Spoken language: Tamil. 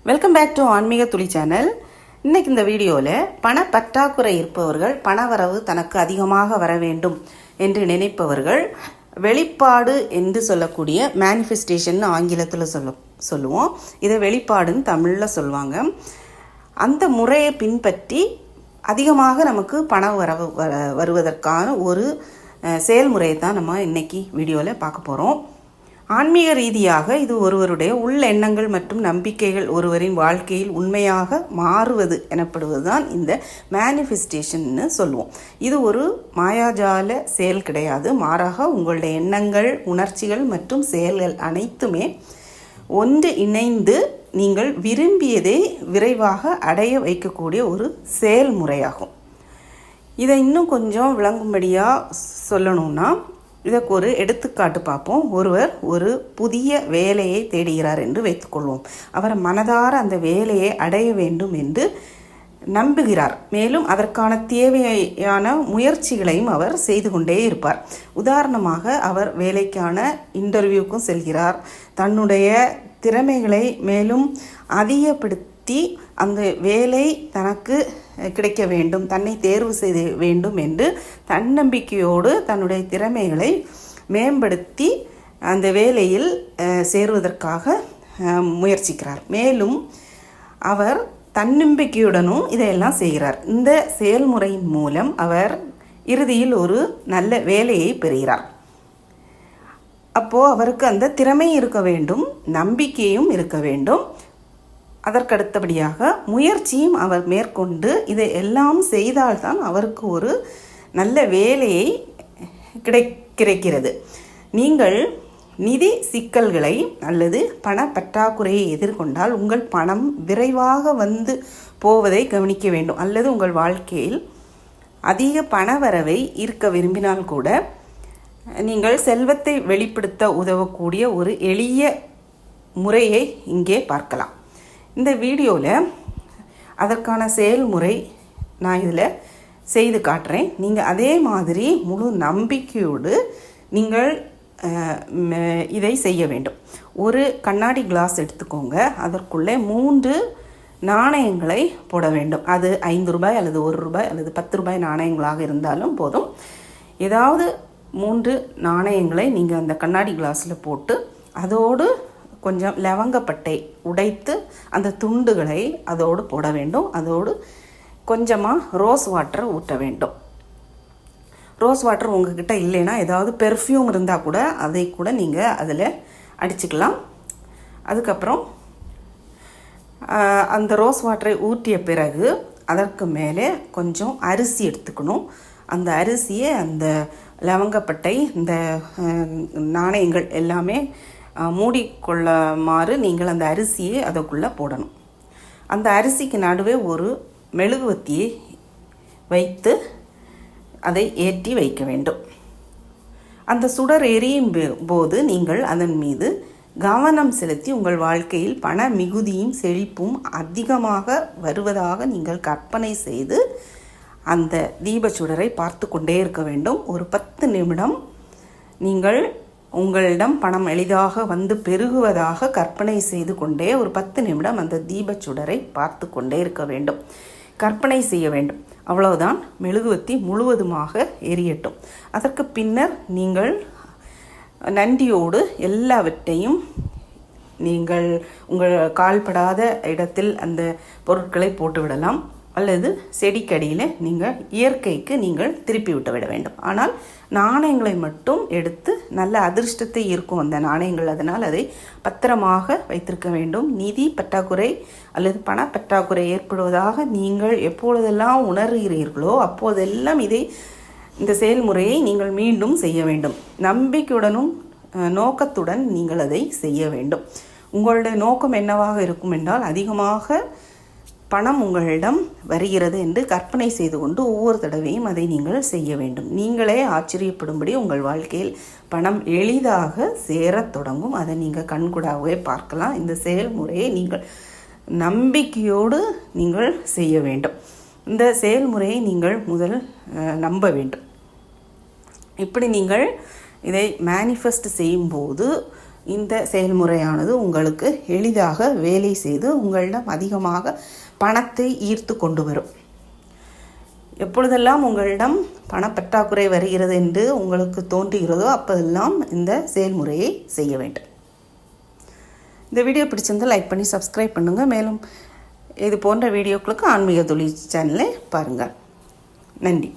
வெல்கம் பேக் டு ஆன்மீக துளி சேனல். இன்னைக்கு இந்த வீடியோவில் பண பற்றாக்குறை இருப்பவர்கள், பணவரவு தனக்கு அதிகமாக வர வேண்டும் என்று நினைப்பவர்கள் வெளிப்பாடு என்று சொல்லக்கூடிய மேனிஃபெஸ்டேஷன் ஆங்கிலத்தில் சொல்லுவோம். இதை வெளிப்பாடுன்னு தமிழில் சொல்லுவாங்க. அந்த முறையை பின்பற்றி அதிகமாக நமக்கு பண வரவு வருவதற்கான ஒரு செயல்முறையை தான் நம்ம இன்னைக்கு வீடியோவில் பார்க்க போகிறோம். ஆன்மீக ரீதியாக இது ஒருவருடைய உள் எண்ணங்கள் மற்றும் நம்பிக்கைகள் ஒருவரின் வாழ்க்கையில் உண்மையாக மாறுவது எனப்படுவது தான் இந்த மேனிஃபெஸ்டேஷன்னு சொல்லுவோம். இது ஒரு மாயாஜால செயல் கிடையாது. மாறாக உங்களுடைய எண்ணங்கள், உணர்ச்சிகள் மற்றும் செயல்கள் அனைத்துமே ஒன்று இணைந்து நீங்கள் விரும்பியதை விரைவாக அடைய வைக்கக்கூடிய ஒரு செயல்முறையாகும். இதை இன்னும் கொஞ்சம் விளங்கும்படியாக சொல்லணும்னா, இதற்கு ஒரு எடுத்துக்காட்டு பார்ப்போம். ஒருவர் ஒரு புதிய வேலையை தேடுகிறார் என்று வைத்துக்கொள்வோம். அவர் மனதார அந்த வேலையை அடைய வேண்டும் என்று நம்புகிறார். மேலும் அதற்கான தேவையான முயற்சிகளையும் அவர் செய்து கொண்டே இருப்பார். உதாரணமாக, அவர் வேலைக்கான இன்டர்வியூக்கும் செல்கிறார். தன்னுடைய திறமைகளை மேலும் அதிகப்படுத்தி அந்த வேலை தனக்கு கிடைக்க வேண்டும், தன்னை தேர்வு செய்ய வேண்டும் என்று தன்னம்பிக்கையோடு தன்னுடைய திறமைகளை மேம்படுத்தி அந்த வேலையில் சேருவதற்காக முயற்சிக்கிறார். மேலும் அவர் தன்னம்பிக்கையுடனும் இதையெல்லாம் செய்கிறார். இந்த செயல்முறையின் மூலம் அவர் இறுதியில் ஒரு நல்ல வேலையை பெறுகிறார். அப்போது அவருக்கு அந்த திறமை இருக்க வேண்டும், நம்பிக்கையும் இருக்க வேண்டும். அதற்கடுத்தபடியாக முயற்சியும் அவர் மேற்கொண்டு இதை எல்லாம் செய்தால்தான் அவருக்கு ஒரு நல்ல வேலையை கிடைக்கிறது. நீங்கள் நிதி சிக்கல்களை அல்லது பண பற்றாக்குறையை எதிர்கொண்டால் உங்கள் பணம் விரைவாக வந்து போவதை கவனிக்க வேண்டும். அல்லது உங்கள் வாழ்க்கையில் அதிக பண வரவை ஈர்க்க விரும்பினால் கூட நீங்கள் செல்வத்தை வெளிப்படுத்த உதவக்கூடிய ஒரு எளிய முறையை இங்கே பார்க்கலாம். இந்த வீடியோவில் அதற்கான செயல்முறை நான் இதில் செய்து காட்டுறேன். நீங்கள் அதே மாதிரி முழு நம்பிக்கையோடு நீங்கள் இதை செய்ய வேண்டும். ஒரு கண்ணாடி கிளாஸ் எடுத்துக்கோங்க. அதற்குள்ளே 3 நாணயங்களை போட வேண்டும். அது 5 ரூபாய் அல்லது 1 ரூபாய் அல்லது 10 ரூபாய் நாணயங்களாக இருந்தாலும் போதும். ஏதாவது 3 நாணயங்களை நீங்கள் அந்த கண்ணாடி கிளாஸில் போட்டு அதோடு கொஞ்சம் லவங்கப்பட்டை உடைத்து அந்த துண்டுகளை அதோடு போட வேண்டும். அதோடு கொஞ்சமாக ரோஸ் வாட்டரை ஊற்ற வேண்டும். ரோஸ் வாட்டர் உங்ககிட்ட இல்லைன்னா ஏதாவது பெர்ஃப்யூம் இருந்தால் கூட அதை கூட நீங்கள் அதில் அடிச்சுக்கலாம். அதுக்கப்புறம் அந்த ரோஸ் வாட்டரை ஊற்றிய பிறகு அதற்கு மேலே கொஞ்சம் அரிசி எடுத்துக்கணும். அந்த அரிசியை அந்த லவங்கப்பட்டை, இந்த நாணயங்கள் எல்லாமே மூடிக்கொள்ளுமாறு நீங்கள் அந்த அரிசியை அதற்குள்ளே போடணும். அந்த அரிசிக்கு நடுவே ஒரு மெழுகுவர்த்தியை வைத்து அதை ஏற்றி வைக்க வேண்டும். அந்த சுடர் எரியும் போது நீங்கள் அதன் மீது கவனம் செலுத்தி உங்கள் வாழ்க்கையில் பண மிகுதியும் செழிப்பும் அதிகமாக வருவதாக நீங்கள் கற்பனை செய்து அந்த தீபச்சுடரை பார்த்து கொண்டே இருக்க வேண்டும். ஒரு 10 நிமிடம் நீங்கள் உங்களிடம் பணம் எளிதாக வந்து பெருகுவதாக கற்பனை செய்து கொண்டே ஒரு 10 நிமிடம் அந்த தீபச்சுடரை பார்த்து கொண்டே இருக்க வேண்டும். கற்பனை செய்ய வேண்டும். அவ்வளவுதான். மெழுகுவர்த்தி முழுவதுமாக எரியட்டும். அதற்கு பின்னர் நீங்கள் நன்றியோடு எல்லாவற்றையும் நீங்கள் உங்கள் கால்படாத இடத்தில் அந்த பொருட்களை போட்டு விடலாம். அல்லது செடிக்கடியில் நீங்கள் இயற்கைக்கு நீங்கள் திருப்பி விட்டு விட வேண்டும். ஆனால் நாணயங்களை மட்டும் எடுத்து நல்ல அதிர்ஷ்டத்தை ஈர்க்கும் அந்த நாணயங்கள். அதனால் அதை பத்திரமாக வைத்திருக்க வேண்டும். நிதி பற்றாக்குறை அல்லது பண பற்றாக்குறை ஏற்படுவதாக நீங்கள் எப்பொழுதெல்லாம் உணர்கிறீர்களோ அப்போதெல்லாம் இந்த செயல்முறையை நீங்கள் மீண்டும் செய்ய வேண்டும். நம்பிக்கையுடனும் நோக்கத்துடன் நீங்கள் அதை செய்ய வேண்டும். உங்களுடைய நோக்கம் என்னவாக இருக்கும் என்றால், அதிகமாக பணம் உங்களிடம் வருகிறது என்று கற்பனை செய்து கொண்டு ஒவ்வொரு தடவையும் அதை நீங்கள் செய்ய வேண்டும். நீங்களே ஆச்சரியப்படும்படி உங்கள் வாழ்க்கையில் பணம் எளிதாக சேரத் தொடங்கும். அதை நீங்கள் கண்கூடாகவே பார்க்கலாம். இந்த செயல்முறையை நீங்கள் நம்பிக்கையோடு நீங்கள் செய்ய வேண்டும். இந்த செயல்முறையை நீங்கள் முதல் நம்ப வேண்டும். இப்படி நீங்கள் இதை மேனிஃபெஸ்ட் செய்யும்போது இந்த செயல்முறையானது உங்களுக்கு எளிதாக வேலை செய்து உங்களிடம் அதிகமாக பணத்தை ஈர்த்து கொண்டு வரும். எப்பொழுதெல்லாம் உங்களிடம் பணப்பற்றாக்குறை வருகிறது என்று உங்களுக்கு தோன்றுகிறதோ அப்போதெல்லாம் இந்த செயல்முறையை செய்ய வேண்டும். இந்த வீடியோ பிடிச்சிருந்தால் லைக் பண்ணி சப்ஸ்கிரைப் பண்ணுங்கள். மேலும் இது போன்ற வீடியோக்களுக்கு ஆன்மீக துளி சேனலை பாருங்கள். நன்றி.